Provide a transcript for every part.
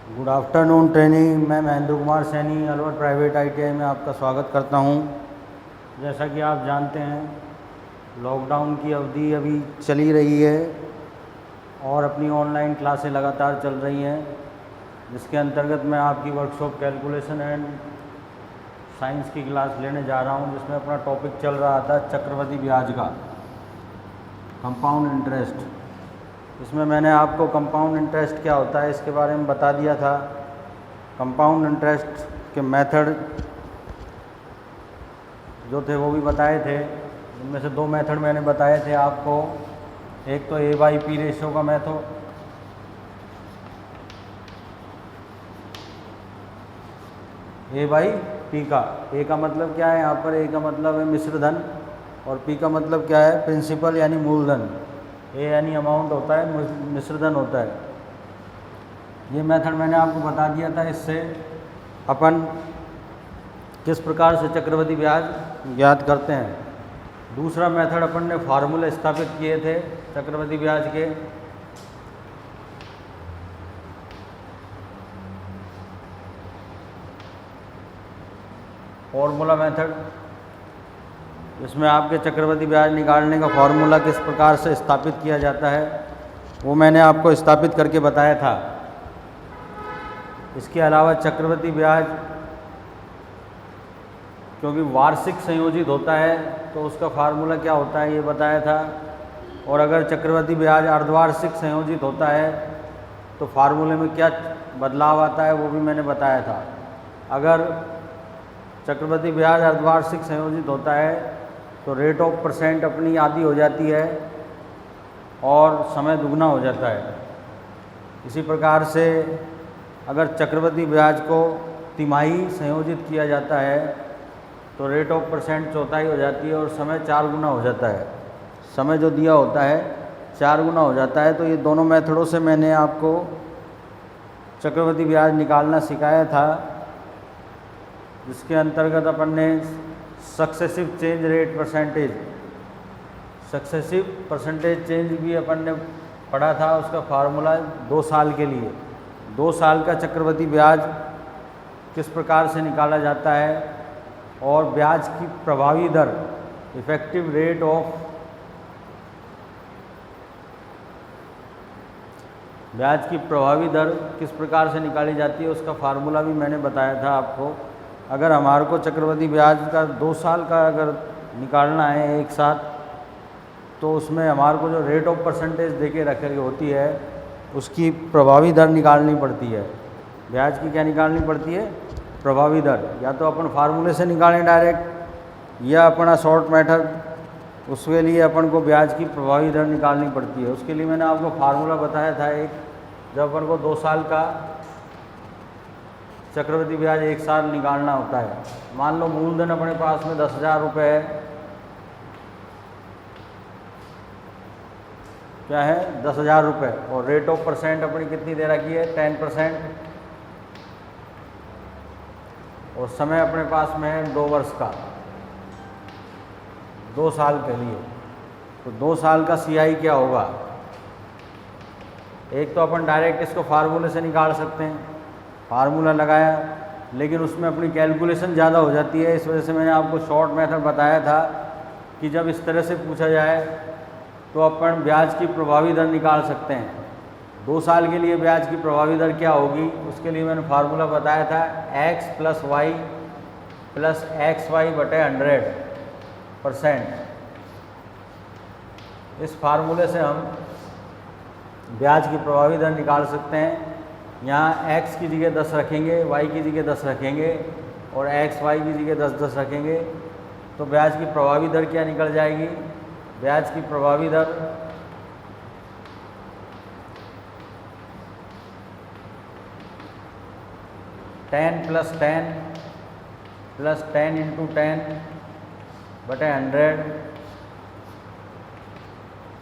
Good afternoon training. मैं Mahendra Kumar Saini Alwar private ITI में आपका स्वागत करता हूं। जैसा कि आप जानते हैं, लॉकडाउन की अवधि अभी चली रही है और अपनी ऑनलाइन क्लासें लगातार चल रही हैं, जिसके अंतर्गत मैं आपकी वर्कशॉप कैलकुलेशन एंड साइंस की क्लास लेने जा रहा हूं, जिसमें अपना टॉपिक चल रहा था चक्रवृद्धि ब्याज का, कंपाउंड इंटरेस्ट। इसमें मैंने आपको कंपाउंड इंटरेस्ट क्या होता है इसके बारे में बता दिया था। कंपाउंड इंटरेस्ट के मेथड जो थे वो भी बताए थे। इनमें से दो मेथड मैंने बताए थे आपको। एक तो A/P रेशियो का मेथड, A/P का। A का मतलब क्या है यहाँ पर? A का मतलब है मिश्र धन और P का मतलब क्या है? प्रिंसिपल यानी मूलधन। A यानी अमाउंट होता है, मिश्र धन होता है। ये मेथड मैंने आपको बता दिया था। इससे अपन किस प्रकार से चक्रवृद्धि ब्याज ज्ञात करते हैं। दूसरा मेथड अपन ने फार्मूले स्थापित किए थे चक्रवृद्धि ब्याज के। फॉर्मूला मेथड, इसमें आपके चक्रवृद्धि ब्याज निकालने का फॉर्मूला किस प्रकार से स्थापित किया जाता है वो मैंने आपको स्थापित करके बताया था। इसके अलावा चक्रवृद्धि ब्याज क्योंकि वार्षिक संयोजित होता है तो उसका फार्मूला क्या होता है ये बताया था। और अगर चक्रवृद्धि ब्याज अर्धवार्षिक संयोजित होता है तो फार्मूले में क्या बदलाव आता है वो भी मैंने बताया था। अगर चक्रवृद्धि ब्याज अर्धवार्षिक संयोजित होता है तो रेट ऑफ परसेंट अपनी आधी हो जाती है और समय दुगना हो जाता है। इसी प्रकार से अगर चक्रवृद्धि ब्याज को तिमाही संयोजित किया जाता है तो रेट ऑफ परसेंट चौथाई हो जाती है और समय 4 गुना हो जाता है। समय जो दिया होता है 4 गुना हो जाता है। तो ये दोनों मेथडों से मैंने आपको चक्रवृद्धि ब्याज निकालना सिखाया था, जिसके अंतर्गत अपन ने successive change rate percentage, successive percentage change भी अपन ने पढ़ा था। उसका फार्मूला 2 साल के लिए, 2 साल का चक्रवृद्धि ब्याज किस प्रकार से निकाला जाता है और ब्याज की प्रभावी दर, इफेक्टिव रेट ऑफ, ब्याज की प्रभावी दर किस प्रकार से निकाली जाती है उसका फार्मूला भी मैंने बताया था आपको। अगर हमारे को चक्रवृद्धि ब्याज का 2 साल का अगर निकालना है एक साथ, तो उसमें हमारे को जो रेट ऑफ परसेंटेज देके रखी होती है उसकी प्रभावी दर निकालनी पड़ती है। ब्याज की क्या निकालनी पड़ती है? प्रभावी दर। या तो अपन फार्मूले से निकालें डायरेक्ट, या अपना शॉर्ट मेथड, उसके लिए अपन को ब्याज की प्रभावी दर निकालनी पड़ती है। उसके लिए मैंने आपको फार्मूला बताया था एक, जब अपन को 2 साल का चक्रवृद्धि ब्याज एक साल निकालना होता है। मान लो मूलधन अपने पास में 10,000 रुपये है, क्या है? 10,000 रुपये, और रेट ऑफ परसेंट अपनी कितनी दे रखी है? 10%, और समय अपने पास में है 2 वर्ष का, 2 साल के लिए। तो 2 साल का CI क्या होगा? एक तो अपन डायरेक्ट इसको फार्मूले से निकाल सकते हैं, फार्मूला लगाया, लेकिन उसमें अपनी कैलकुलेशन ज़्यादा हो जाती है। इस वजह से मैंने आपको शॉर्ट मेथड बताया था कि जब इस तरह से पूछा जाए तो अपन ब्याज की प्रभावी दर निकाल सकते हैं। 2 साल के लिए ब्याज की प्रभावी दर क्या होगी उसके लिए मैंने फार्मूला बताया था, x + y + xy/100%। इस फार्मूले से हम ब्याज की प्रभावी दर निकाल सकते हैं। यहाँ x की जगह 10 रखेंगे, y की जगह 10 रखेंगे और x y की जगह 10-10 रखेंगे, तो ब्याज की प्रभावी दर क्या निकल जाएगी? ब्याज की प्रभावी दर 10 + 10 + 10 × 10/100,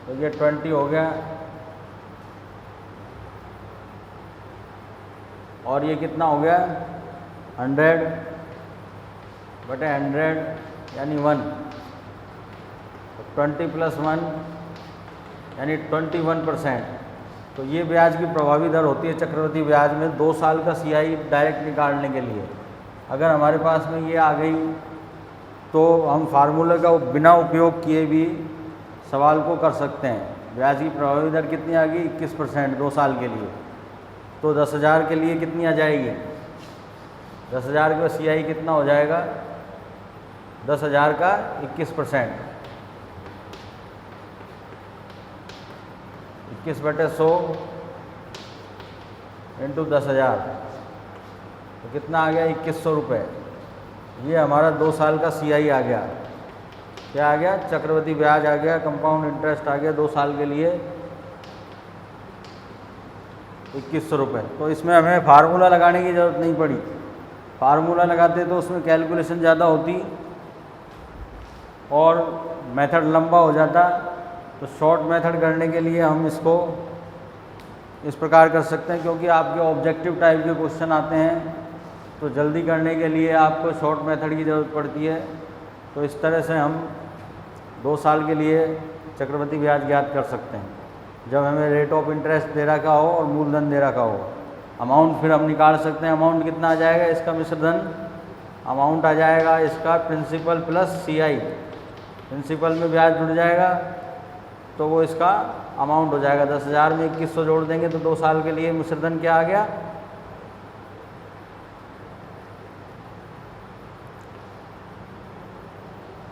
तो ये 20 हो गया। और ये कितना हो गया? 100/100 यानी 1। 20 + 1 यानी 21%। तो ये ब्याज की प्रभावी दर होती है चक्रवृद्धि ब्याज में 2 साल का CI डायरेक्ट निकालने के लिए। अगर हमारे पास में ये आ गई तो हम फार्मूले का बिना उपयोग किए भी सवाल को कर सकते हैं। ब्याज की प्रभावी दर कितनी आ गई? 21% 2 साल के लिए। तो 10,000 के लिए कितनी आ जाएगी? 10,000 का CI कितना हो जाएगा? 10,000 का 21%, 21/100 इंटू 10,000 तो कितना आ गया? 2,100 रुपये। ये हमारा 2 साल का CI आ गया। क्या आ गया? चक्रवृद्धि ब्याज आ गया, कंपाउंड इंटरेस्ट आ गया 2 साल के लिए 2,100 रुपये। तो इसमें हमें फार्मूला लगाने की ज़रूरत नहीं पड़ी। फार्मूला लगाते तो उसमें कैलकुलेशन ज़्यादा होती और मेथड लंबा हो जाता। तो शॉर्ट मेथड करने के लिए हम इसको इस प्रकार कर सकते हैं, क्योंकि आपके ऑब्जेक्टिव टाइप के क्वेश्चन आते हैं तो जल्दी करने के लिए आपको शॉर्ट मेथड की ज़रूरत पड़ती है। तो इस तरह से हम 2 साल के लिए चक्रवृद्धि ब्याज ज्ञात कर सकते हैं, जब हमें रेट ऑफ इंटरेस्ट दे रखा हो और मूलधन दे रखा हो। अमाउंट फिर हम निकाल सकते हैं। अमाउंट कितना आ जाएगा इसका? मिश्रधन अमाउंट आ जाएगा इसका प्रिंसिपल प्लस CI। प्रिंसिपल में ब्याज जुड़ जाएगा तो वो इसका अमाउंट हो जाएगा। 10,000 में 2,100 जोड़ देंगे तो 2 साल के लिए मिश्रधन क्या आ गया?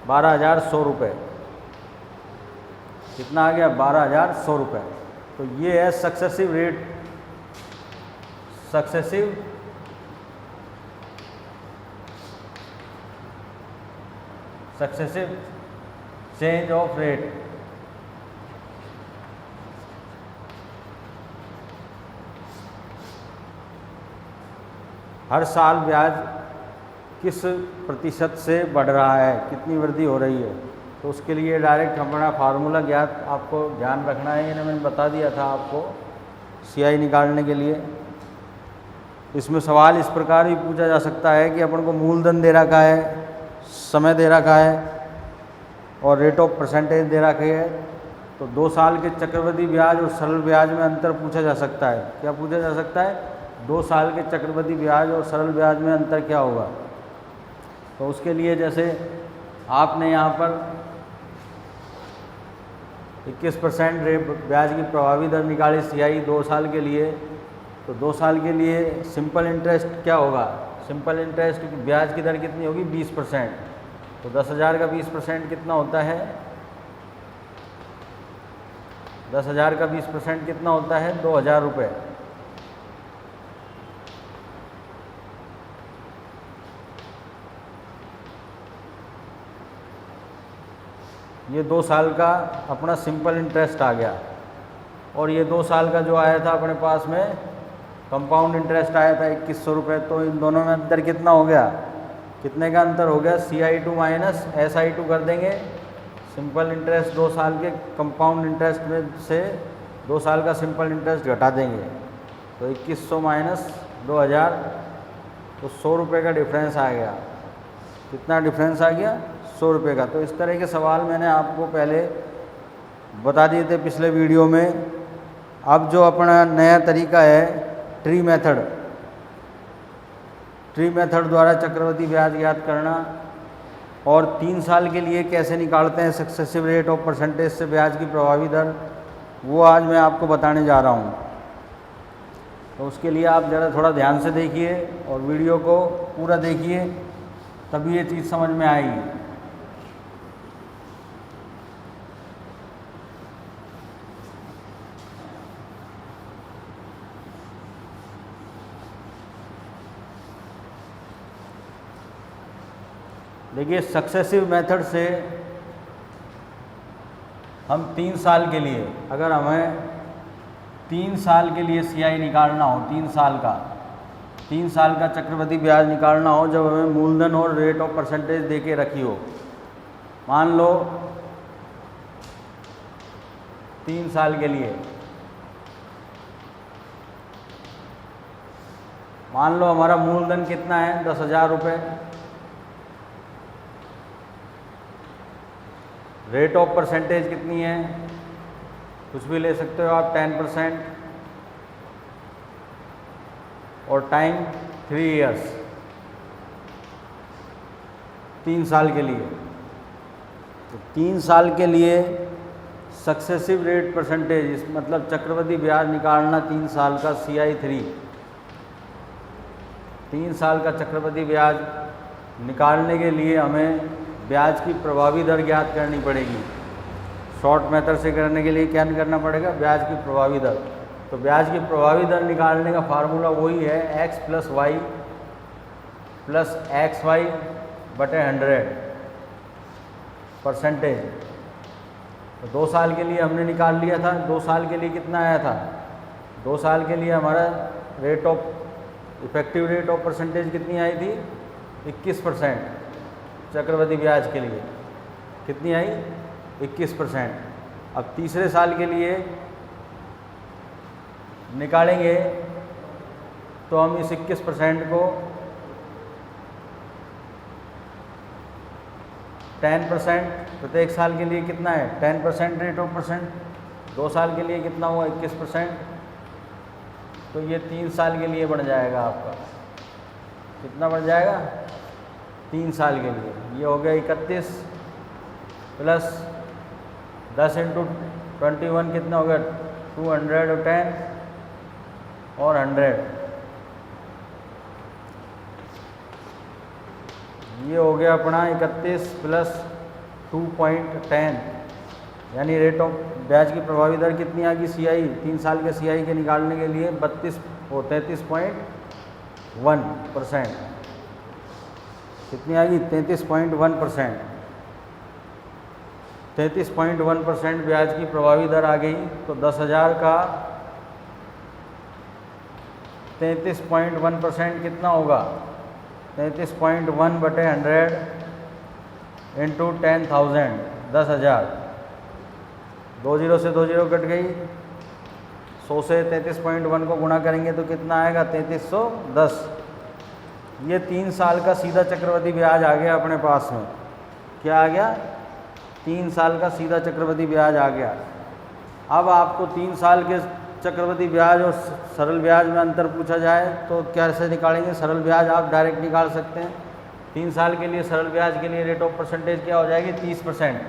12,100 रुपये। कितना आ गया? 12,100 रुपये। तो ये है successive rate, successive change of rate. हर साल ब्याज किस प्रतिशत से बढ़ रहा है, कितनी वृद्धि हो रही है। तो उसके लिए डायरेक्ट हमारा फार्मूला ज्ञात आपको ध्यान रखना है। ये मैंने बता दिया था आपको CI निकालने के लिए। इसमें सवाल इस प्रकार भी पूछा जा सकता है कि अपन को मूलधन दे रखा है, समय दे रखा है और रेट ऑफ परसेंटेज दे रखी है। तो 2 साल के चक्रवृद्धि ब्याज और सरल ब्याज में अंतर पूछा जा सकता है। क्या पूछा जा सकता है? 2 साल के चक्रवृद्धि ब्याज और सरल ब्याज में अंतर क्या होगा। तो उसके लिए जैसे आपने यहाँ पर 21% रेट ब्याज की प्रभावी दर निकाली CI 2 साल के लिए, तो 2 साल के लिए सिंपल इंटरेस्ट क्या होगा? सिंपल इंटरेस्ट की ब्याज की दर कितनी होगी? 20%। तो 10,000 का 20% कितना होता है? 10,000 का 20% कितना होता है? 2,000 रुपये। ये 2 साल का अपना सिंपल इंटरेस्ट आ गया और ये 2 साल का जो आया था अपने पास में कंपाउंड इंटरेस्ट आया था 2,100 रुपये। तो इन दोनों में अंतर कितना हो गया? कितने का अंतर हो गया? CI2 माइनस SI2 कर देंगे। सिंपल इंटरेस्ट 2 साल के कंपाउंड इंटरेस्ट में से 2 साल का सिंपल इंटरेस्ट घटा देंगे। तो 2,100 माइनस 2,000 तो 100 रुपये का डिफरेंस आ गया। कितना डिफरेंस आ गया? 100 रुपये का। तो इस तरह के सवाल मैंने आपको पहले बता दिए थे पिछले वीडियो में। अब जो अपना नया तरीका है ट्री मेथड, ट्री मेथड द्वारा चक्रवृद्धि ब्याज ज्ञात करना और 3 साल के लिए कैसे निकालते हैं सक्सेसिव रेट ऑफ परसेंटेज से ब्याज की प्रभावी दर, वो आज मैं आपको बताने जा रहा हूँ। तो उसके लिए आप ज़रा थोड़ा ध्यान से देखिए और वीडियो को पूरा देखिए, तभी ये चीज़ समझ में आएगी। देखिए, सक्सेसिव मेथड से हम 3 साल के लिए, अगर हमें 3 साल के लिए CI निकालना हो, 3 साल का चक्रवृद्धि ब्याज निकालना हो, जब हमें मूलधन और रेट ऑफ परसेंटेज दे के रखी हो। मान लो 3 साल के लिए, मान लो हमारा मूलधन कितना है? 10,000 रुपये। रेट ऑफ परसेंटेज कितनी है? कुछ भी ले सकते हो आप, 10%। और टाइम 3 ईयर्स, 3 साल के लिए। तो 3 साल के लिए सक्सेसिव रेट परसेंटेज, मतलब चक्रवृद्धि ब्याज निकालना 3 साल का CI3, 3 साल का चक्रवृद्धि ब्याज निकालने के लिए हमें ब्याज की प्रभावी दर ज्ञात करनी पड़ेगी। शॉर्ट मेथड से करने के लिए क्या करना पड़ेगा, ब्याज की प्रभावी दर। तो ब्याज की प्रभावी दर निकालने का फार्मूला वही है x + y + xy बटे 100 परसेंटेज। तो 2 साल के लिए हमने निकाल लिया था। 2 साल के लिए कितना आया था, 2 साल के लिए हमारा इफेक्टिव रेट ऑफ परसेंटेज कितनी आई थी, 21%। चक्रवृद्धि ब्याज के लिए कितनी आई, 21%। अब तीसरे साल के लिए निकालेंगे तो हम इस 21% को 10%, प्रत्येक साल के लिए कितना है 10% रेट ऑफ परसेंट, 2 साल के लिए कितना हुआ 21%। तो ये 3 साल के लिए बढ़ जाएगा आपका, कितना बढ़ जाएगा 3 साल के लिए। ये हो गया 31 प्लस 10 × 21 कितना हो गया 210 और 100। ये हो गया अपना 31 प्लस 2.10, यानी रेट ऑफ ब्याज की प्रभावी दर कितनी आ गई CI, 3 साल के CI के निकालने के लिए 33.1%। कितनी आ गई 33.1%। 33.1% ब्याज की प्रभावी दर आ गई। तो 10,000 का 33.1% कितना होगा, 33.1 बटे 100 इंटू 10,000, 10,000। 2 0 से 2 0 कट गई। 100 से 33.1 को गुणा करेंगे तो कितना आएगा 3310। ये 3 साल का सीधा चक्रवृद्धि ब्याज आ गया अपने पास में। क्या आ गया, 3 साल का सीधा चक्रवृद्धि ब्याज आ गया। अब आपको 3 साल के चक्रवृद्धि ब्याज और सरल ब्याज में अंतर पूछा जाए तो कैसे निकालेंगे। सरल ब्याज आप डायरेक्ट निकाल सकते हैं। 3 साल के लिए सरल ब्याज के लिए रेट ऑफ परसेंटेज क्या हो जाएगी 30%,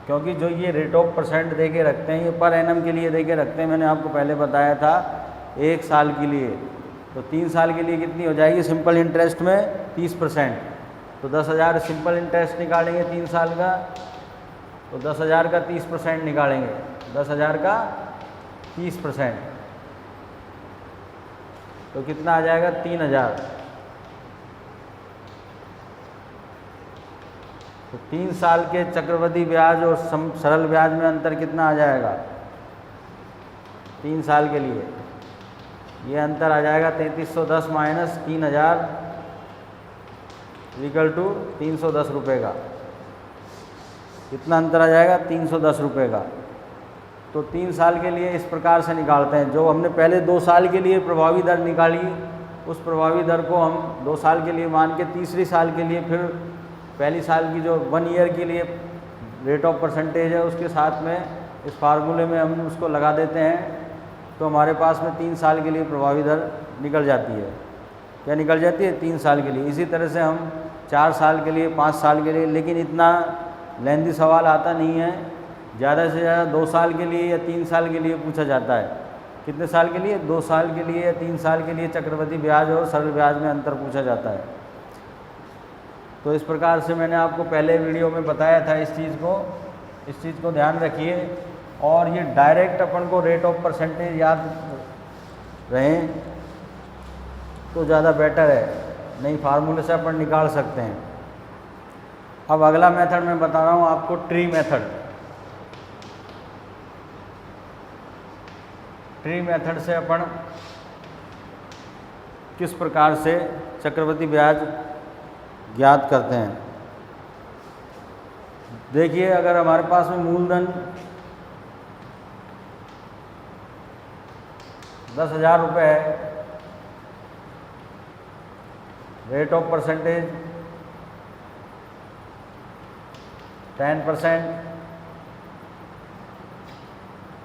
क्योंकि जो ये रेट ऑफ परसेंट दे के रखते हैं ये पर एनम के लिए दे के रखते हैं। मैंने आपको पहले बताया था 1 साल के लिए। तो 3 साल के लिए कितनी हो जाएगी सिंपल इंटरेस्ट में 30%। तो 10,000 सिंपल इंटरेस्ट निकालेंगे 3 साल का, तो 10,000 का 30% निकालेंगे, 10,000 का 30%। तो कितना आ जाएगा 3,000। तो 3 साल के चक्रवृद्धि ब्याज और सरल ब्याज में अंतर कितना आ जाएगा 3 साल के लिए। ये अंतर आ जाएगा 3310 माइनस 3,000 इक्वल टू 310 रुपये का। कितना अंतर आ जाएगा 310 रुपये का। तो 3 साल के लिए इस प्रकार से निकालते हैं। जो हमने पहले 2 साल के लिए प्रभावी दर निकाली, उस प्रभावी दर को हम 2 साल के लिए मान के तीसरी साल के लिए फिर पहली साल की जो 1 ईयर के लिए रेट ऑफ परसेंटेज है उसके साथ में इस फार्मूले में हम उसको लगा देते हैं। तो हमारे पास में 3 साल के लिए प्रभावी दर निकल जाती है। क्या निकल जाती है 3 साल के लिए। इसी तरह से हम 4 साल के लिए, 5 साल के लिए, लेकिन इतना लेंदी सवाल आता नहीं है। ज़्यादा से ज़्यादा 2 साल के लिए या 3 साल के लिए पूछा जाता है। कितने साल के लिए 2 साल के लिए या 3 साल के लिए चक्रवृद्धि ब्याज और सरल ब्याज में अंतर पूछा जाता है। तो इस प्रकार से मैंने आपको पहले वीडियो में बताया था इस चीज़ को ध्यान रखिए। और ये डायरेक्ट अपन को रेट ऑफ परसेंटेज याद रहें तो ज़्यादा बेटर है, नहीं फार्मूले से अपन निकाल सकते हैं। अब अगला मेथड मैं बता रहा हूँ आपको, ट्री मेथड। ट्री मेथड से अपन किस प्रकार से चक्रवृद्धि ब्याज ज्ञात करते हैं। देखिए, अगर हमारे पास में मूलधन 10,000 रुपये है, रेट ऑफ परसेंटेज 10%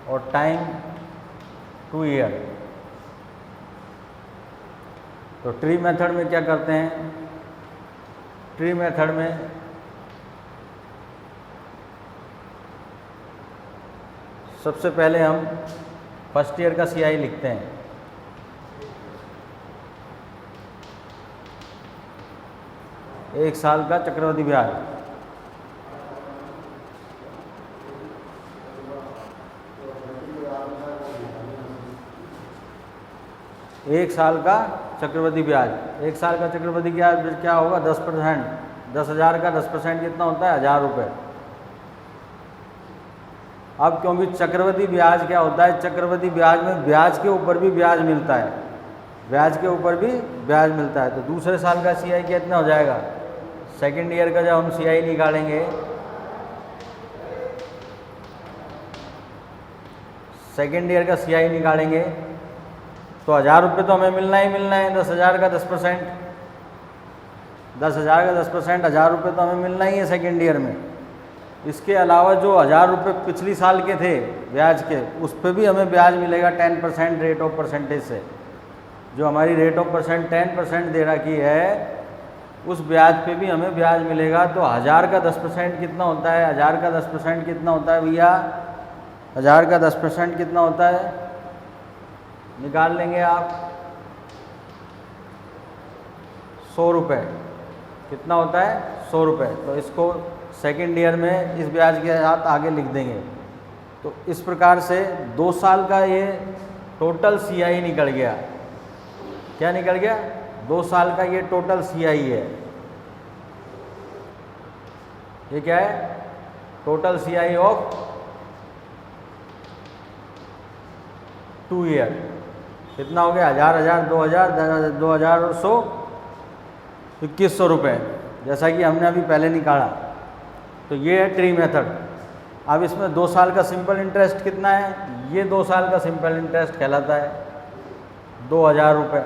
और टाइम 2 ईयर। तो ट्री मेथड में क्या करते हैं, ट्री मेथड में सबसे पहले हम फर्स्ट ईयर का सीआई लिखते हैं। एक साल का चक्रवृद्धि ब्याज, एक साल का चक्रवृद्धि ब्याज, एक साल का चक्रवृद्धि ब्याज क्या होगा 10%, 10,000 का 10% कितना होता है 1,000 रुपये। अब क्योंकि चक्रवृद्धि ब्याज क्या होता है, चक्रवृद्धि ब्याज में ब्याज के ऊपर भी ब्याज मिलता है, ब्याज के ऊपर भी ब्याज मिलता है। तो दूसरे साल का सीआई कितना हो जाएगा, सेकेंड ईयर का जब हम सीआई निकालेंगे, सेकेंड ईयर का सीआई निकालेंगे तो 1,000 रुपये तो हमें मिलना ही मिलना है। 10,000 का 10%, 10,000 का 10%, 1,000 रुपये तो हमें मिलना ही है सेकेंड ईयर में। इसके अलावा जो 1,000 रुपये पिछली साल के थे ब्याज के, उस पर भी हमें ब्याज मिलेगा 10% रेट ऑफ परसेंटेज से। जो हमारी रेट ऑफ परसेंट 10% दे रखी है, उस ब्याज पे भी हमें ब्याज मिलेगा। तो 1,000 का 10% कितना होता है, 1,000 का 10% कितना होता है भैया, 1,000 का 10% कितना होता है, निकाल लेंगे आप 100 रुपये, कितना होता है 100 रुपये। तो इसको सेकेंड ईयर में इस ब्याज के साथ आगे लिख देंगे। तो इस प्रकार से 2 साल का ये टोटल सीआई निकल गया। क्या निकल गया, 2 साल का ये टोटल सीआई है। ये क्या है, टोटल सीआई ऑफ 2 ईयर। कितना हो गया, 1,000, 2,000, 2,000 और 100, 2,100 रुपये, जैसा कि हमने अभी पहले निकाला। तो ये है ट्री मेथड। अब इसमें 2 साल का सिंपल इंटरेस्ट कितना है, ये 2 साल का सिंपल इंटरेस्ट कहलाता है 2,000 रुपये।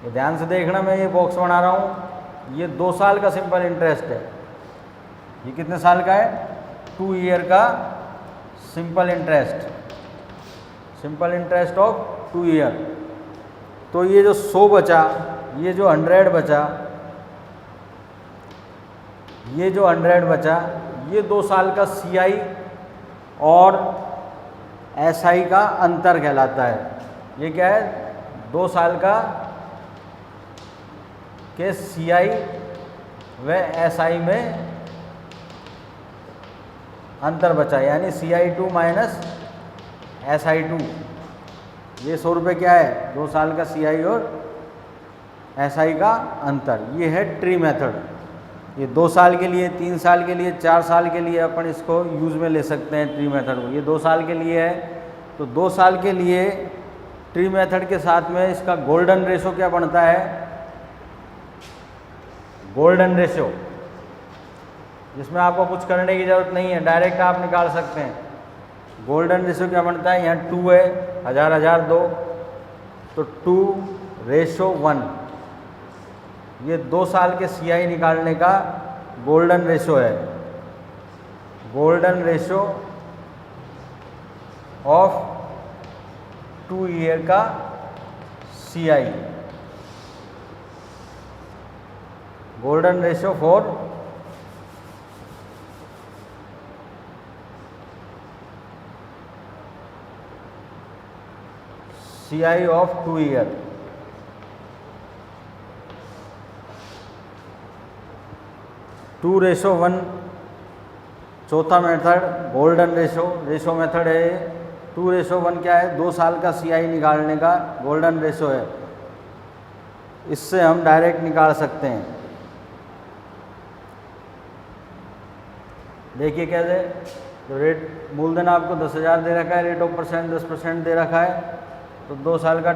ये ध्यान से देखना, मैं ये बॉक्स बना रहा हूँ, ये 2 साल का सिंपल इंटरेस्ट है। ये कितने साल का है, 2 ईयर का simple interest, simple interest of 2 year. तो ये जो 100 बचा, ये जो 100 बचा, ये जो 100 बचा, ये 2 साल का सीआई और एसआई का अंतर कहलाता है। ये क्या है, 2 साल का के सीआई व एसआई में अंतर बचा, यानी CI2 माइनस SI2। ये 100 रुपये क्या है, 2 साल का CI और SI का अंतर। ये है ट्री मेथड। ये 2 साल के लिए, 3 साल के लिए, 4 साल के लिए अपन इसको यूज़ में ले सकते हैं ट्री मेथड को। ये 2 साल के लिए है, तो 2 साल के लिए ट्री मेथड के साथ में इसका गोल्डन रेशो क्या बनता है, गोल्डन रेशो, जिसमें आपको कुछ करने की ज़रूरत नहीं है, डायरेक्ट आप निकाल सकते हैं। गोल्डन रेशो क्या बनता है, यहाँ 2 है, 1,000 2, तो 2:1। ये 2 साल के सीआई निकालने का गोल्डन रेशो है, गोल्डन रेशो ऑफ 2 ईयर का CI, golden ratio for CI of 2 year. To ratio 1 चौथा मेथड गोल्डन रेशो मेथड है। 2:1 क्या है, 2 साल का सीआई निकालने का गोल्डन रेशो है। इससे हम डायरेक्ट निकाल सकते हैं। देखिए कैसे, जो रेट मूलधन आपको 10,000 दे रखा है, रेट ऑफ परसेंट 10% दे रखा है, तो 2 साल का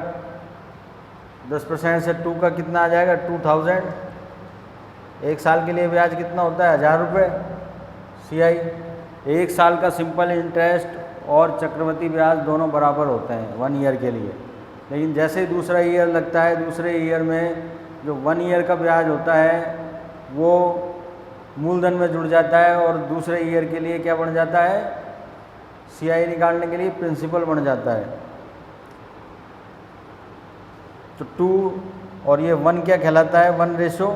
10% से 2 का कितना आ जाएगा 2,000। 1 साल के लिए ब्याज कितना होता है 1,000 रुपये सीआई। 1 साल का सिंपल इंटरेस्ट और चक्रवृद्धि ब्याज दोनों बराबर होते हैं 1 ईयर के लिए। लेकिन जैसे ही दूसरा ईयर लगता है, दूसरे ईयर में जो 1 ईयर का ब्याज होता है वो मूलधन में जुड़ जाता है और दूसरे ईयर के लिए क्या बन जाता है, सीआई निकालने के लिए प्रिंसिपल बन जाता है। तो 2 और ये 1 क्या कहलाता है? 1 रेशो।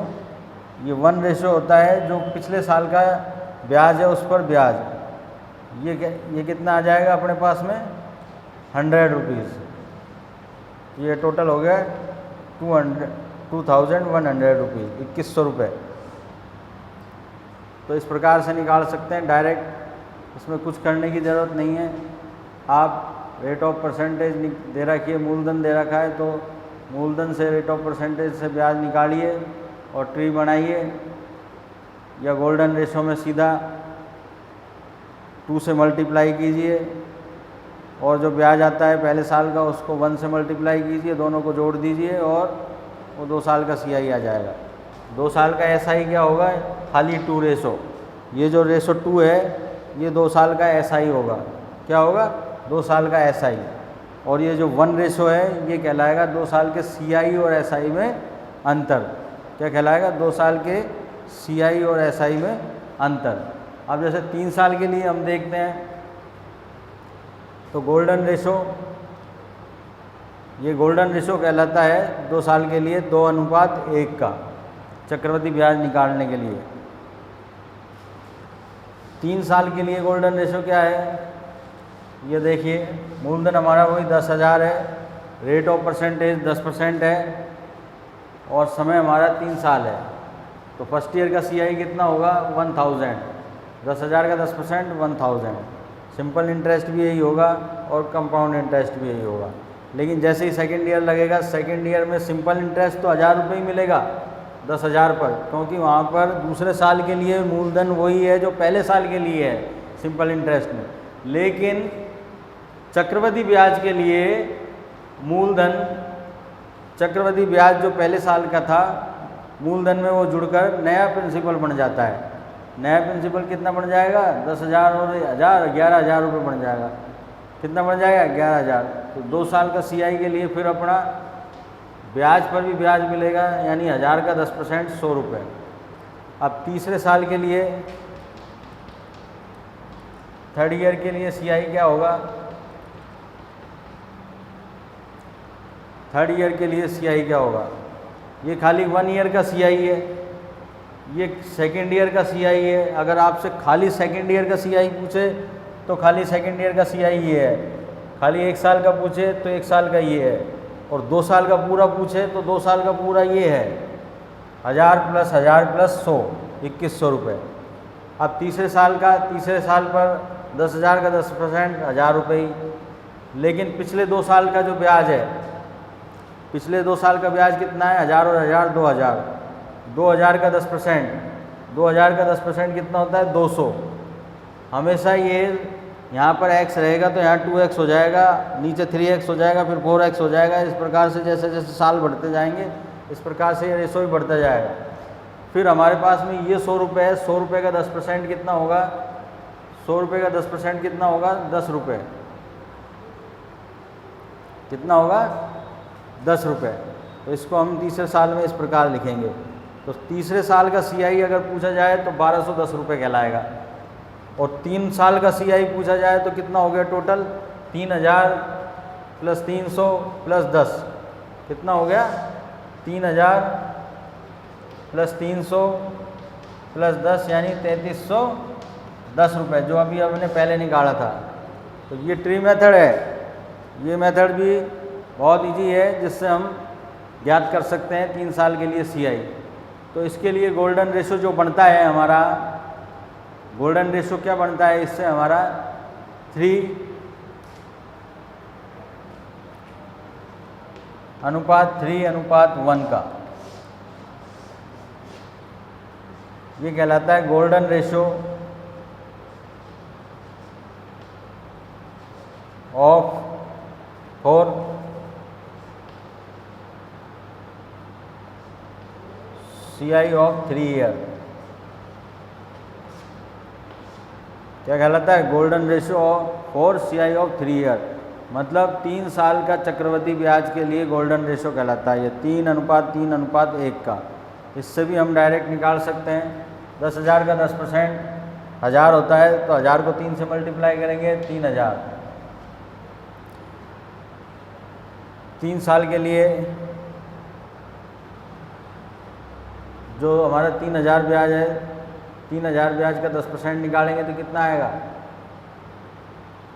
ये 1 रेशो होता है जो पिछले साल का ब्याज है उस पर ब्याज। ये कितना आ जाएगा अपने पास में? 100 रुपीज़। ये टोटल हो गया 2100 रुपीज़, 2100 रुपये। तो इस प्रकार से निकाल सकते हैं डायरेक्ट, इसमें कुछ करने की ज़रूरत नहीं है। आप रेट ऑफ परसेंटेज दे रखिए, मूलधन दे रखा है तो मूलधन से रेट ऑफ परसेंटेज से ब्याज निकालिए और ट्री बनाइए, या गोल्डन रेशो में सीधा 2 से मल्टीप्लाई कीजिए और जो ब्याज आता है पहले साल का उसको 1 से मल्टीप्लाई कीजिए, दोनों को जोड़ दीजिए और वो 2 साल का CI आ जाएगा। 2 साल का SI क्या होगा? खाली 2 रेशो। ये जो रेशो 2 है ये 2 साल का SI होगा। क्या होगा? 2 साल का SI। और ये जो 1 रेशो है ये कहलाएगा 2 साल के CI और SI में अंतर। क्या कहलाएगा? 2 साल के CI और SI में अंतर। अब जैसे 3 साल के लिए हम देखते हैं तो गोल्डन रेशो, ये गोल्डन रेशो कहलाता है 2 साल के लिए 2:1 का चक्रवृद्धि ब्याज निकालने के लिए। 3 साल के लिए गोल्डन रेशो क्या है? ये देखिए, मूलधन हमारा वही 10,000 है, रेट ऑफ परसेंटेज 10% है और समय हमारा 3 साल है। तो फर्स्ट ईयर का CI कितना होगा? 1000। 10,000 का 10% 1000। सिंपल इंटरेस्ट भी यही होगा और कंपाउंड इंटरेस्ट भी यही होगा। लेकिन जैसे ही सेकेंड ईयर लगेगा, सेकेंड ईयर में सिंपल इंटरेस्ट तो 1000 रुपये ही मिलेगा 10,000 पर, क्योंकि वहाँ पर दूसरे साल के लिए मूलधन वही है जो पहले साल के लिए है सिंपल इंटरेस्ट में। लेकिन चक्रवृद्धि ब्याज के लिए मूलधन, चक्रवृद्धि ब्याज जो पहले साल का था मूलधन में वो जुड़कर नया प्रिंसिपल बन जाता है। नया प्रिंसिपल कितना बन जाएगा? 10,000 और 1000 11,000 रुपये बन जाएगा। कितना बन जाएगा? 11,000। तो 2 साल का CI के लिए फिर अपना ब्याज पर भी ब्याज मिलेगा, यानी 1000 का 10% 100 रुपये। अब तीसरे साल के लिए, थर्ड ईयर के लिए CI क्या होगा? थर्ड ईयर के लिए CI क्या होगा? ये खाली 1 ईयर का CI है, ये सेकेंड ईयर का CI है। अगर आपसे खाली सेकेंड ईयर का CI पूछे तो खाली सेकेंड ईयर का CI ये है, खाली 1 साल का पूछे तो 1 साल का ये है, और 2 साल का पूरा पूछे तो 2 साल का पूरा ये है। 1000 + 1000 + 100, 2100 रुपये। अब तीसरे साल पर 10,000 का 10% 1000 रुपये ही। लेकिन पिछले 2 साल का जो ब्याज है, पिछले 2 साल का ब्याज कितना है? 1000 और 1000 2000। 2000 का 10%, 2000 का 10% कितना होता है? 200। हमेशा ये यहाँ पर x रहेगा तो यहाँ 2x हो जाएगा, नीचे 3x हो जाएगा, फिर 4x हो जाएगा। इस प्रकार से जैसे जैसे साल बढ़ते जाएंगे इस प्रकार से ये रेशो भी बढ़ता जाएगा। फिर हमारे पास में ये 100 रुपये है, 100 रुपये का 10% कितना होगा? 100 रुपये का 10% कितना होगा? 10 रुपये। कितना होगा? 10 रुपये। तो इसको हम तीसरे साल में इस प्रकार लिखेंगे। तो तीसरे साल का CI अगर पूछा जाए तो 1210 रुपये कहलाएगा, और 3 साल का CI पूछा जाए तो कितना हो गया टोटल? 3000 + 300 + 10। कितना हो गया? 3000 + 300 + 10 यानी 3310 रुपये, जो अभी हमने पहले निकाला था। तो ये ट्री मेथड है। ये मेथड भी बहुत इजी है जिससे हम ज्ञात कर सकते हैं 3 साल के लिए CI। तो इसके लिए गोल्डन रेशो जो बनता है हमारा, गोल्डन रेशो क्या बनता है इससे हमारा? 3:3:1 का। ये कहलाता है golden ratio for CI of 3 year. क्या कहलाता है? Golden ratio for CI of 3 year, मतलब 3 साल का चक्रवृद्धि ब्याज के लिए गोल्डन रेशो कहलाता है। ये 3:3:1 का। इससे भी हम डायरेक्ट निकाल सकते हैं। 10,000 का 10% 1000 होता है, तो 1000 को 3 से मल्टीप्लाई करेंगे 3000। 3 साल के लिए जो हमारा 3000 ब्याज है, 3000 ब्याज का 10% निकालेंगे तो कितना आएगा?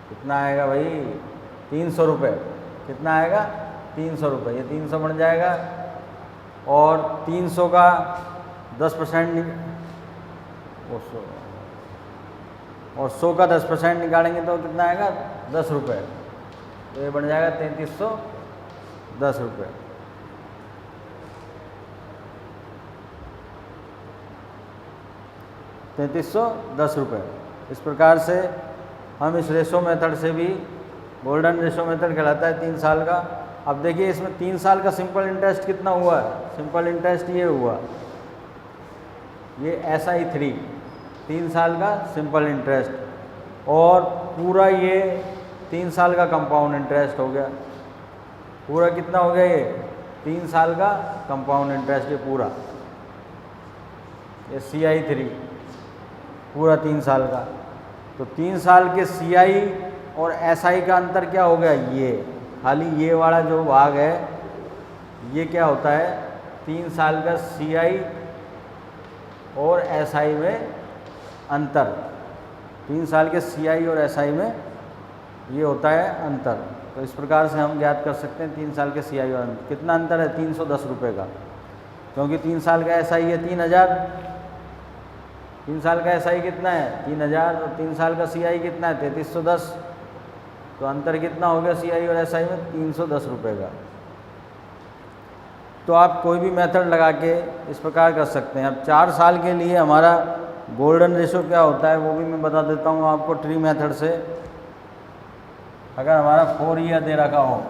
कितना आएगा भाई? 300 रुपये। कितना आएगा? 300 रुपये। ये 300 बन जाएगा और 300 का 10% और 100 का 10% निकालेंगे तो कितना आएगा? 10 रुपये। तो ये बन जाएगा 3310 रुपये। ₹3310। इस प्रकार से हम इस रेशो मेथड से भी, गोल्डन रेशो मेथड कहलाता है 3 साल का। अब देखिए इसमें 3 साल का सिंपल इंटरेस्ट कितना हुआ है? सिंपल इंटरेस्ट ये हुआ, ये SI3 3 साल का सिंपल इंटरेस्ट और पूरा ये 3 साल का कंपाउंड इंटरेस्ट हो गया। पूरा कितना हो गया? ये 3 साल का कंपाउंड इंटरेस्ट, ये पूरा, ये CI3 पूरा 3 साल का। तो 3 साल के CI और SI का अंतर क्या हो गया? ये खाली ये वाला जो भाग है ये क्या होता है? 3 साल का CI और SI में अंतर, 3 साल के CI और SI में ये होता है अंतर। तो इस प्रकार से हम ज्ञात कर सकते हैं 3 साल के CI और अंतर। कितना अंतर है? 310 रुपये का, क्योंकि 3 साल का SI है 3000, 3 साल का SI कितना है? 3000 और 3 साल का CI कितना है? 3310। तो अंतर कितना हो गया CI और SI में? 310 रुपये का। तो आप कोई भी मेथड लगा के इस प्रकार कर सकते हैं। अब 4 साल के लिए हमारा गोल्डन रेशो क्या होता है वो भी मैं बता देता हूँ आपको ट्री मेथड से। अगर हमारा 4 ईयर दे रखा हो,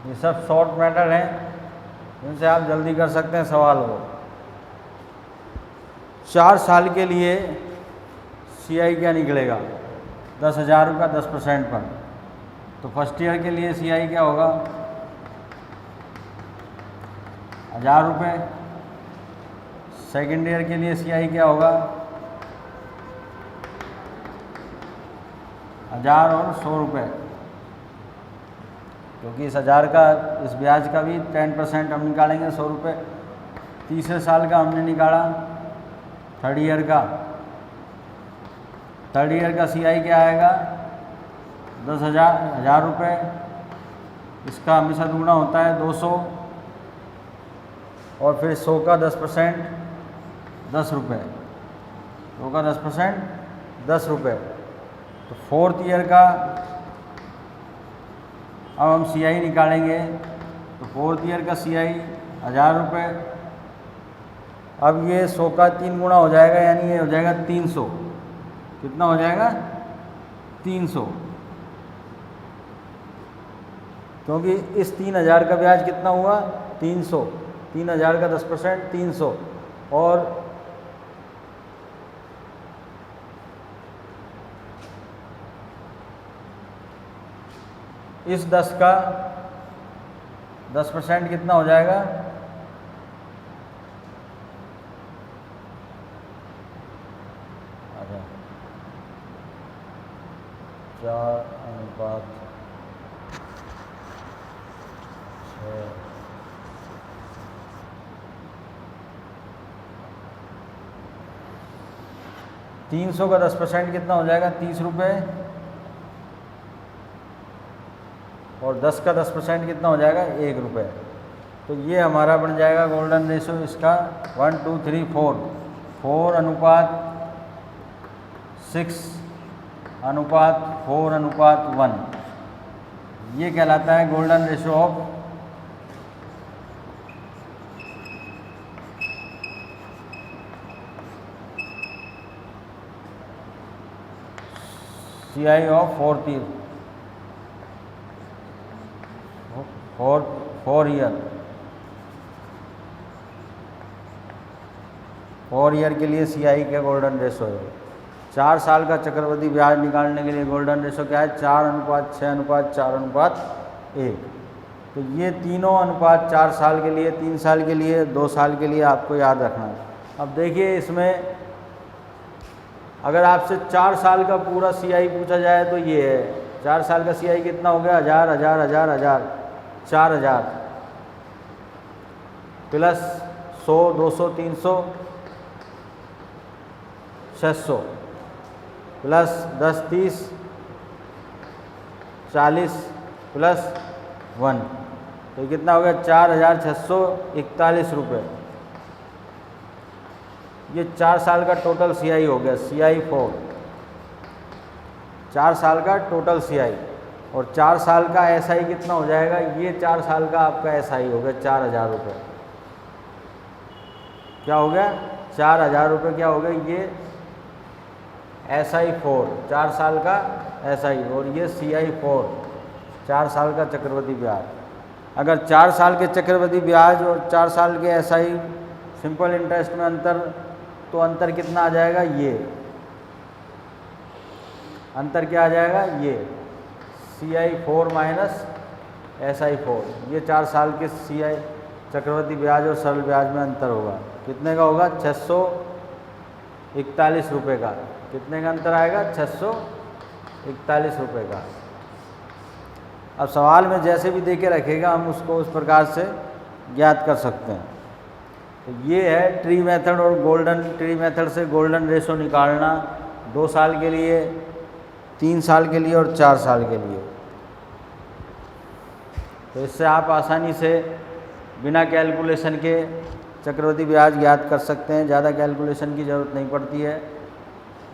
ये सब शॉर्ट मेथड हैं, इनसे आप जल्दी कर सकते हैं सवाल को। 4 साल के लिए CI क्या निकलेगा? 10,000 का 10% पर। तो फर्स्ट ईयर के लिए CI क्या होगा? 1000 रुपये। सेकेंड ईयर के लिए CI क्या होगा? 1000 और 100 रुपये, क्योंकि इस 1000 का, इस ब्याज का भी 10% हम निकालेंगे 100 रुपये। तीसरे साल का हमने निकाला, थर्ड ईयर का। थर्ड ईयर का CI क्या आएगा? 10,000 रुपये। इसका हमेशा दुगना होता है 200 और फिर 100 का 10% 10 रुपये, 100 का 10% 10 रुपये। तो फोर्थ ईयर का अब हम CI निकालेंगे। तो फोर्थ ईयर का CI 1000 रुपये। अब ये 100 का 3 गुना हो जाएगा, यानी ये हो जाएगा 300। कितना हो जाएगा? 300, क्योंकि इस 3000 का ब्याज कितना हुआ? 300। 3000 का 10% 300 और इस 10 का 10% कितना हो जाएगा? अच्छा, 4:6। 300 का 10% कितना हो जाएगा? 30 रुपये। और 10 का 10% कितना हो जाएगा? 1 रुपये। तो ये हमारा बन जाएगा गोल्डन रेशो इसका 1 2 3 4 4:6:4:1। ये कहलाता है golden ratio of CI of 4 year. 4 year के लिए CI का गोल्डन रेशो है। 4 साल का चक्रवृद्धि ब्याज निकालने के लिए गोल्डन रेशो क्या है? 4:6:4:1। तो ये तीनों अनुपात 4 साल के लिए, 3 साल के लिए, 2 साल के लिए आपको याद रखना है। अब देखिए इसमें अगर आपसे 4 साल का पूरा CI पूछा जाए तो ये है 4 साल का CI कितना हो गया, 1000 1000 1000 1000 4000 प्लस 100 200 300 600 प्लस 10 30 40 प्लस 1, तो ये कितना हो गया 4641 रुपये। ये 4 साल का टोटल CI हो गया, CI 4, 4 साल का टोटल CI। और 4 साल का SI कितना हो जाएगा, ये 4 साल का आपका SI हो गया 4000 रुपये। क्या हो गया 4000 रुपये, क्या हो गया ये SI 4, 4 साल का SI, और ये CI 4, 4 साल का चक्रवृद्धि ब्याज। अगर 4 साल के चक्रवृद्धि ब्याज और 4 साल के SI सिंपल इंटरेस्ट में अंतर, तो अंतर कितना आ जाएगा, ये अंतर क्या आ जाएगा, ये CI 4 माइनस SI 4। ये 4 साल के CI चक्रवृद्धि ब्याज और सरल ब्याज में अंतर होगा, कितने का होगा 641 रुपये का। कितने का अंतर आएगा, 641 रुपये का। अब सवाल में जैसे भी दे के रखेगा हम उसको उस प्रकार से ज्ञात कर सकते हैं। तो ये है ट्री मेथड और गोल्डन, ट्री मेथड से गोल्डन रेशो निकालना 2 साल के लिए, 3 साल के लिए और 4 साल के लिए। तो इससे आप आसानी से बिना कैलकुलेशन के चक्रवृद्धि ब्याज ज्ञात कर सकते हैं, ज़्यादा कैलकुलेशन की ज़रूरत नहीं पड़ती है।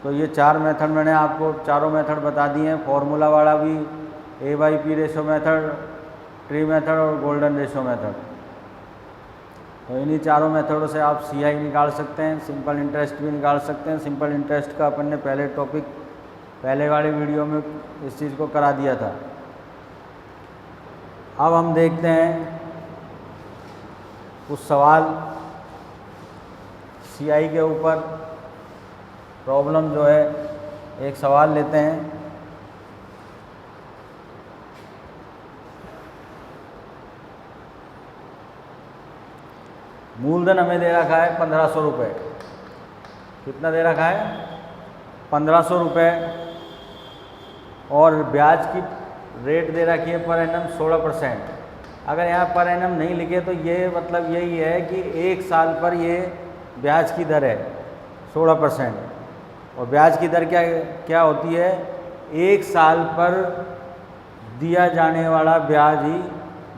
तो ये 4 मेथड मैंने आपको चारों मेथड बता दिए हैं, फॉर्मूला वाला भी, A/P ratio method, tree method और गोल्डन रेशो मेथड। तो इन्हीं चारों मेथडों से आप CI निकाल सकते हैं, सिंपल इंटरेस्ट भी निकाल सकते हैं। सिंपल इंटरेस्ट का अपन ने पहले टॉपिक पहले वाली वीडियो में इस चीज़ को करा दिया था। अब हम देखते हैं कुछ सवाल CI के ऊपर, प्रॉब्लम जो है, एक सवाल लेते हैं। मूलधन हमें दे रखा है 1500 रुपये। कितना दे रखा है, 1500 रुपये, और ब्याज की रेट दे रखी है पर एनम 16%। अगर यहाँ पर एनम नहीं लिखे तो ये मतलब यही है कि 1 साल पर ये ब्याज की दर है 16%। और ब्याज की दर क्या होती है, 1 साल पर दिया जाने वाला ब्याज ही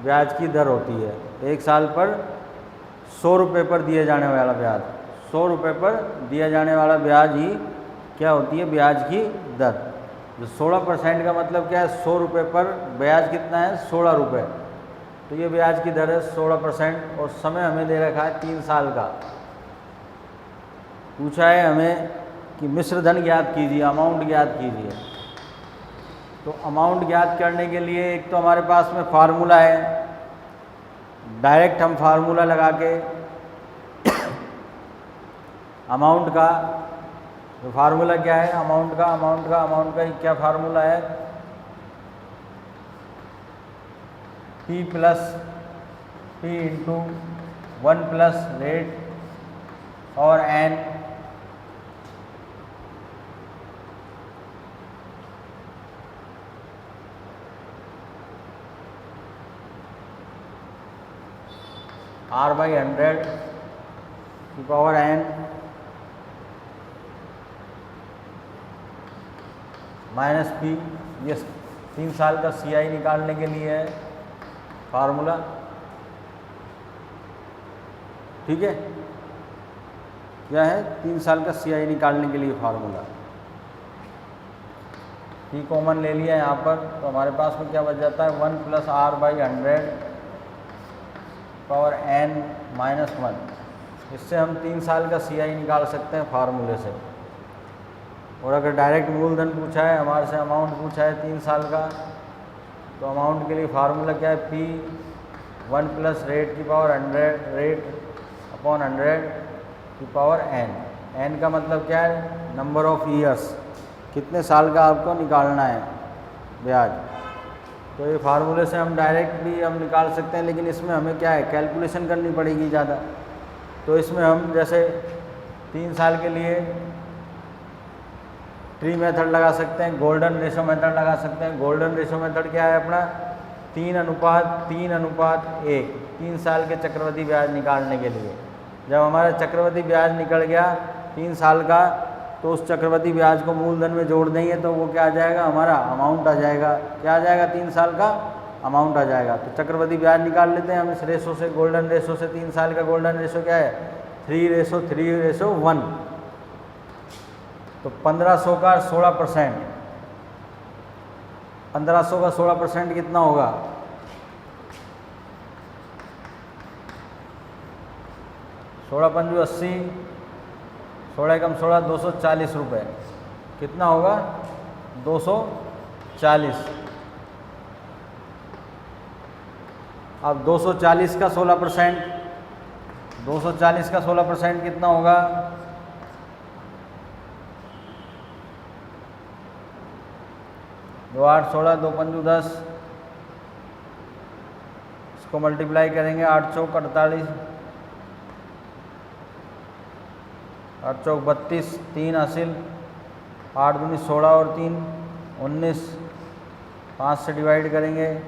ब्याज की दर होती है। 1 साल पर 100 रुपये पर दिए जाने वाला ब्याज, 100 रुपये पर दिया जाने वाला ब्याज ही क्या होती है, ब्याज की दर। जो 16% का मतलब क्या है, 100 रुपये पर ब्याज कितना है, 16 रुपये। तो ये ब्याज की दर है 16%। और समय हमें दे रखा है 3 साल का। पूछा है हमें कि मिश्र धन ज्ञात कीजिए, अमाउंट ज्ञात कीजिए। तो अमाउंट ज्ञात करने के लिए एक तो हमारे पास में फार्मूला है, डायरेक्ट हम फार्मूला लगा के अमाउंट का, तो फार्मूला क्या है अमाउंट का क्या फार्मूला है, P plus P into 1 plus rate और N R/100 की पावर N माइनस P। ये 3 साल का CI निकालने के लिए है फार्मूला, ठीक है। क्या है, 3 साल का CI निकालने के लिए फार्मूला। P कॉमन ले लिया यहाँ पर, तो हमारे पास में क्या बच जाता है, 1 plus R/100 power N minus 1। इससे हम 3 साल का CI निकाल सकते हैं फार्मूले से। और अगर डायरेक्ट मूलधन पूछा है हमारे से, अमाउंट पूछा है 3 साल का, तो अमाउंट के लिए फार्मूला क्या है, P 1 प्लस रेट की पावर 100, रेट अपॉन 100 की पावर N। N का मतलब क्या है, नंबर ऑफ ईयर्स, कितने साल का आपको निकालना है ब्याज। तो ये फार्मूले से हम डायरेक्ट भी हम निकाल सकते हैं, लेकिन इसमें हमें क्या है, कैलकुलेशन करनी पड़ेगी ज़्यादा। तो इसमें हम जैसे 3 साल के लिए ट्री मेथड लगा सकते हैं, गोल्डन रेशो मेथड लगा सकते हैं। गोल्डन रेशो मेथड क्या है अपना, 3:1, 3 साल के चक्रवृद्धि ब्याज निकालने के लिए। जब हमारा चक्रवृद्धि ब्याज निकल गया 3 साल का, तो उस चक्रवृद्धि ब्याज को मूलधन में जोड़ देंगे तो वो क्या आ जाएगा, हमारा अमाउंट आ जाएगा। क्या आ जाएगा, 3 साल का अमाउंट आ जाएगा। तो चक्रवृद्धि ब्याज निकाल लेते हैं हम इस रेशो से, गोल्डन रेशो से। 3 साल का गोल्डन रेशो क्या है, 3:3:1। तो 1500 का 16%, 1500 का 16% कितना होगा, 16×5 80, 16×16 240 रुपये। कितना होगा, 240। अब 240 का 16%, 240 का 16% कितना होगा, 2 8 16, 2 5 10, इसको मल्टीप्लाई करेंगे, 8 चौक 48, 8 चौक 32, 3 हासिल, 8 दूनी 16 और 3 19, 5 से डिवाइड करेंगे,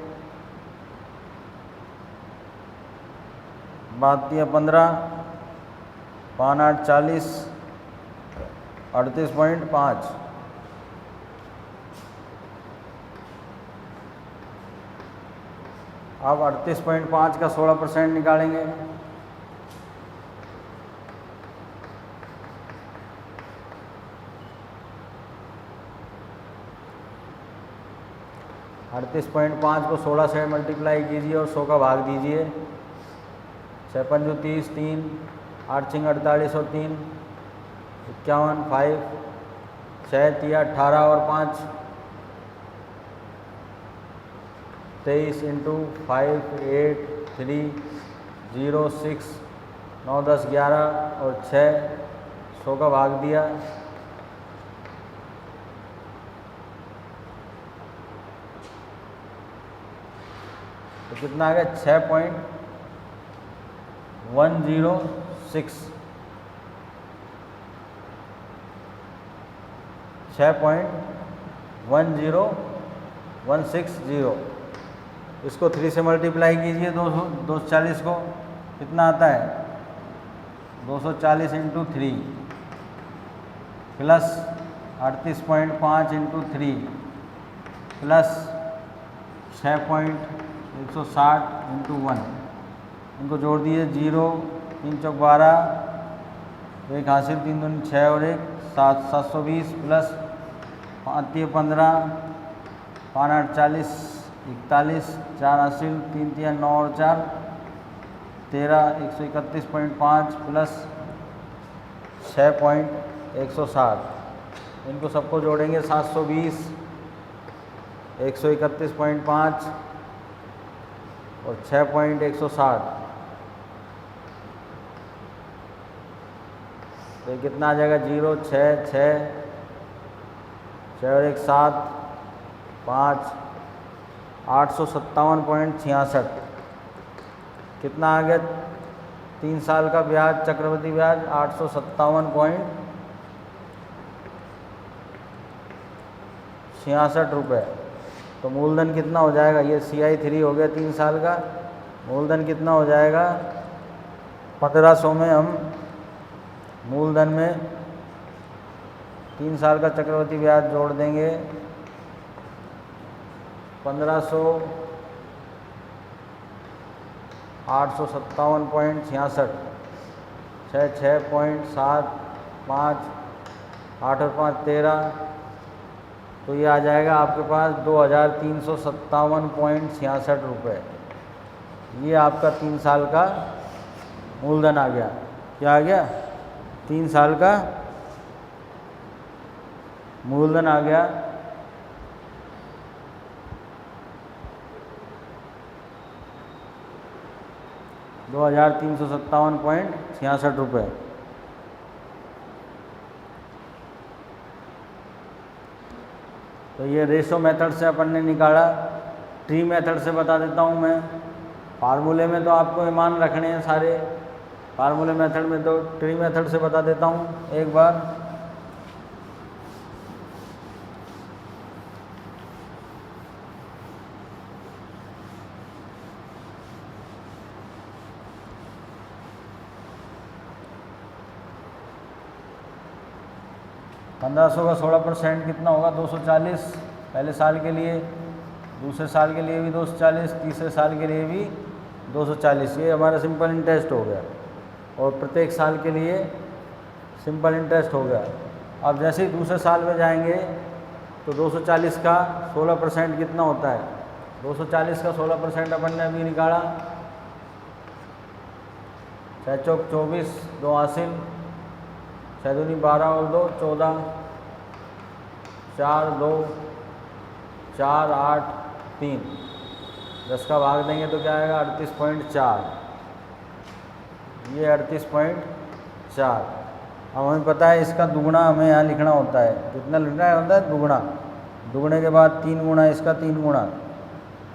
15, 5 8 40, 38.5। अब 38.5 का 16% निकालेंगे। अड़तीस पॉइंट 5 को 16 से मल्टीप्लाई कीजिए और 100 का भाग दीजिए। 6 पंजू 30, 3 8 छिंग 48 और 3 51, 5 6 तिया 18 और 5 23 इंटू 5 8 3 0 6 9 10 11 और 6 100 का भाग दिया। तो कितना आ गया, 6.106, 6.10160। इसको 3 से मल्टीप्लाई कीजिए, 240 को, कितना आता है, 240 into 3 plus 38.5 into 3 plus 6.160 into 1। इनको जोड़ दिए, 0 3 चौक 12, 1 हासिल, 3 दूनी 6 और 1 7, 720 प्लस 5 3 15, 5 8 40, 41 4 हासिल, 3 3 9 और 4 13, 131.5 प्लस 6.160। इनको सबको जोड़ेंगे, 720, 131.5 और 6.160। तो कितना आ जाएगा, 0 6 6 6 और 1 7 5, 857.66। कितना आ गया, 3 साल का ब्याज, चक्रवृद्धि ब्याज 857.66 रुपये। तो मूलधन कितना हो जाएगा, ये CI3 हो गया 3 साल का। मूलधन कितना हो जाएगा, 1500 में हम मूलधन में 3 साल का चक्रवृद्धि ब्याज जोड़ देंगे। 1500 857.66, 6 6.7 5 8 और 5 13। तो ये आ जाएगा आपके पास 2357.66 रुपये। ये आपका 3 साल का मूलधन आ गया। क्या आ गया, 3 साल का मूलधन आ गया। ₹2357.66 रुपये। तो ये रेशो मेथड से अपन ने निकाला ट्री मेथड से बता देता हूँ मैं। फार्मूले में तो आपको मान रखने हैं सारे, फार्मूले मेथड में तो ट्री मेथड से बता देता हूँ एक बार। पंद्रह सौ का 16% कितना होगा? 240 पहले साल के लिए, दूसरे साल के लिए भी 240, तीसरे साल के लिए भी 240। ये हमारा सिंपल इंटरेस्ट हो गया और प्रत्येक साल के लिए सिंपल इंटरेस्ट हो गया। अब जैसे ही दूसरे साल में जाएंगे तो 240 का 16% कितना होता है? 240 का 16% अपन ने अभी निकाला, 6 चौक 24, 2 हासिल, 6 दूनी 12 और 2 14, 4 2 4 8 3, 10 का भाग देंगे तो क्या आएगा? 38.4। ये 38.4। अब हमें पता है इसका दुगुना हमें यहाँ लिखना होता है। कितना लिखना होता है? दुगुना। दुगुने के बाद 3 गुना इसका, 3 गुना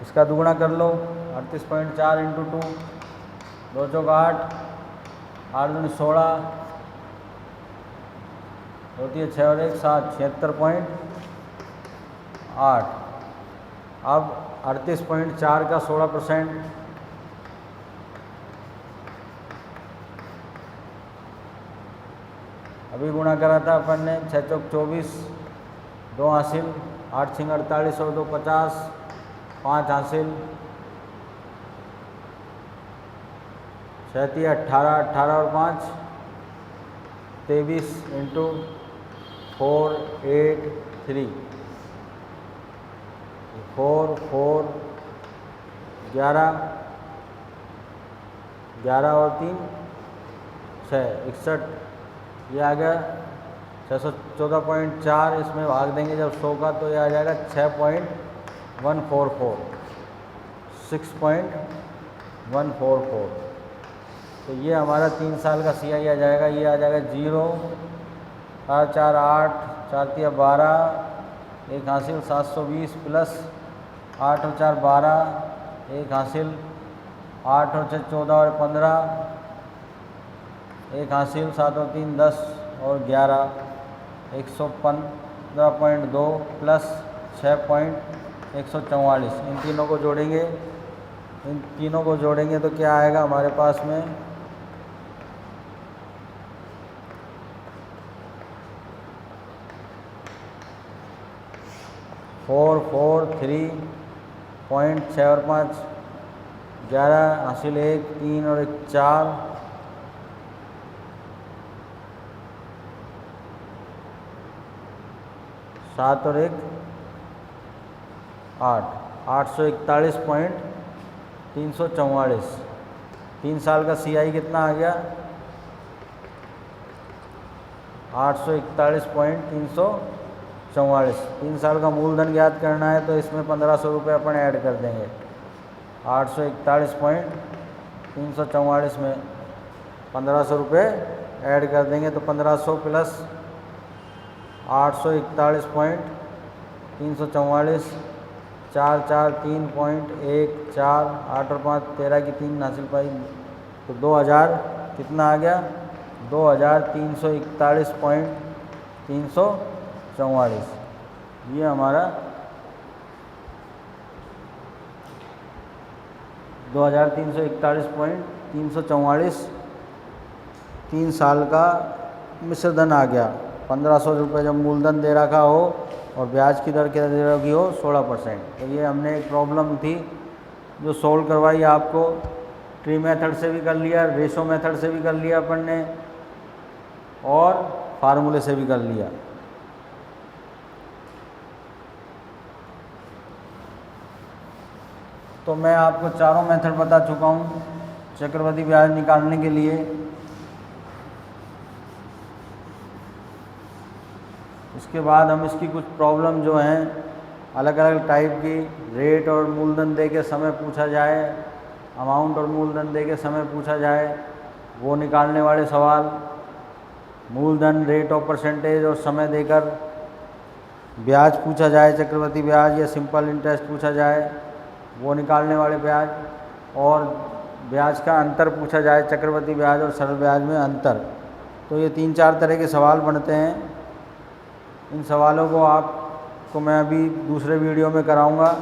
इसका दुगुना कर लो। 38.4 इंटू 2, 2 चौक 8, 8 दूनी 16, होती है 6 और 1 7, 76.8। अब 38.4 का 16%, अभी गुणा करा था अपन ने, 6 चौक 24, 2 हासिल, 8 छिंग 48 और 2 50, 5 हासिल, 6 तिया 18, 18 और 5 23 इंटू 4 8 3, 4 4 11, 11 और 3 6, 61। ये आ गया 614.4। इसमें भाग देंगे जब 100 का तो ये आ जाएगा 6.144, 6.144। तो ये हमारा 3 साल का CI आ जाएगा। ये आ जाएगा 0 4 4 8, 4 तिया 12, 1 हासिल, 720 प्लस 8 और 4 12, 1 हासिल, 8 और 6 14 और 15, 1 हासिल, 7 और 3 10 और 11, 115.2 प्लस 6.144। इन तीनों को जोड़ेंगे, इन तीनों को जोड़ेंगे तो क्या आएगा हमारे पास में? 443.6 और 5 11 हासिल, 1 3 और 1 4, 7 और 1 8, 841.344। 3 साल का CI कितना आ गया? 841.344। 3 साल का मूलधन ज्ञात करना है तो इसमें 1500 रुपये अपन ऐड कर देंगे। 841.344 में 1500 रुपये ऐड कर देंगे तो 1500 प्लस 841.344, 4 4 3.14, 8 और 5 13 की 3 हासिल पाई तो 2000 कितना आ गया? 2341.344। ये हमारा 2341.344 3 साल का मिश्र धन आ गया। 1500 रुपये जब मूलधन दे रखा हो और ब्याज की दर क्या दे रखी हो? 16%। तो ये हमने एक प्रॉब्लम थी जो सोल्व करवाई आपको। ट्री मेथड से भी कर लिया, रेशो मेथड से भी कर लिया अपन ने और फार्मूले से भी कर लिया। तो मैं आपको चारों मेथड बता चुका हूँ चक्रवृद्धि ब्याज निकालने के लिए। उसके बाद हम इसकी कुछ प्रॉब्लम जो हैं अलग अलग टाइप की, रेट और मूलधन दे के समय पूछा जाए, अमाउंट और मूलधन दे के समय पूछा जाए, वो निकालने वाले सवाल, मूलधन, रेट ऑफ परसेंटेज और समय देकर ब्याज पूछा जाए, चक्रवृद्धि ब्याज या सिंपल इंटरेस्ट पूछा जाए, वो निकालने वाले ब्याज, और ब्याज का अंतर पूछा जाए, चक्रवृद्धि ब्याज और सरल ब्याज में अंतर। तो ये 3-4 तरह के सवाल बनते हैं। इन सवालों को आपको मैं अभी दूसरे वीडियो में कराऊंगा।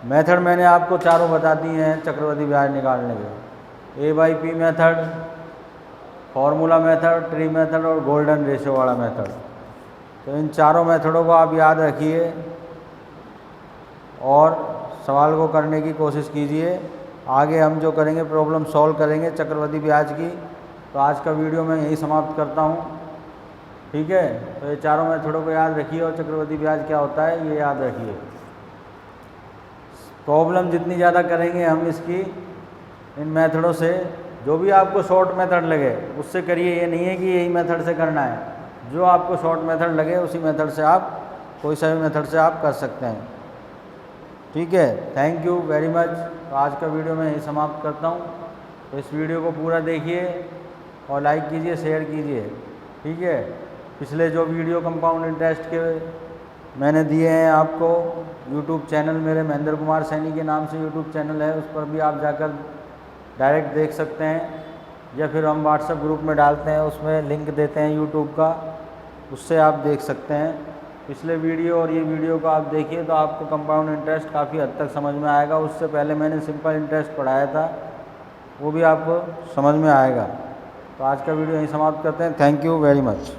मेथड मैंने आपको चारों बता दी हैं चक्रवृद्धि ब्याज निकालने के, A/P method, formula method, tree method और गोल्डन रेशियो वाला मेथड। तो इन चारों मेथडों को आप याद रखिए और सवाल को करने की कोशिश कीजिए। आगे हम जो करेंगे प्रॉब्लम सॉल्व करेंगे चक्रवृद्धि ब्याज की। तो आज का वीडियो मैं यही समाप्त करता हूँ, ठीक है। तो ये चारों मेथडों को याद रखिए और चक्रवृद्धि ब्याज क्या होता है ये याद रखिए। प्रॉब्लम जितनी ज़्यादा करेंगे हम इसकी इन मेथडों से, जो भी आपको शॉर्ट मेथड लगे उससे करिए। ये नहीं है कि यही मेथड से करना है, जो आपको शॉर्ट मेथड लगे उसी मेथड से आप, कोई सा भी मेथड से आप कर सकते हैं, ठीक है। Thank you very much. तो आज का वीडियो मैं यही समाप्त करता हूँ। तो इस वीडियो को पूरा देखिए और लाइक कीजिए, शेयर कीजिए, ठीक है। पिछले जो वीडियो कंपाउंड इंटरेस्ट के मैंने दिए हैं आपको, यूट्यूब चैनल मेरे महेंद्र कुमार सैनी के नाम से यूट्यूब चैनल है, उस पर भी आप जाकर डायरेक्ट देख सकते हैं, या फिर हम व्हाट्सएप ग्रुप में डालते हैं, उसमें लिंक देते हैं यूट्यूब का, उससे आप देख सकते हैं पिछले वीडियो। और ये वीडियो को आप देखिए तो आपको कंपाउंड इंटरेस्ट काफ़ी हद तक समझ में आएगा। उससे पहले मैंने सिंपल इंटरेस्ट पढ़ाया था, वो भी आपको समझ में आएगा। तो आज का वीडियो यहीं समाप्त करते हैं। Thank you very much.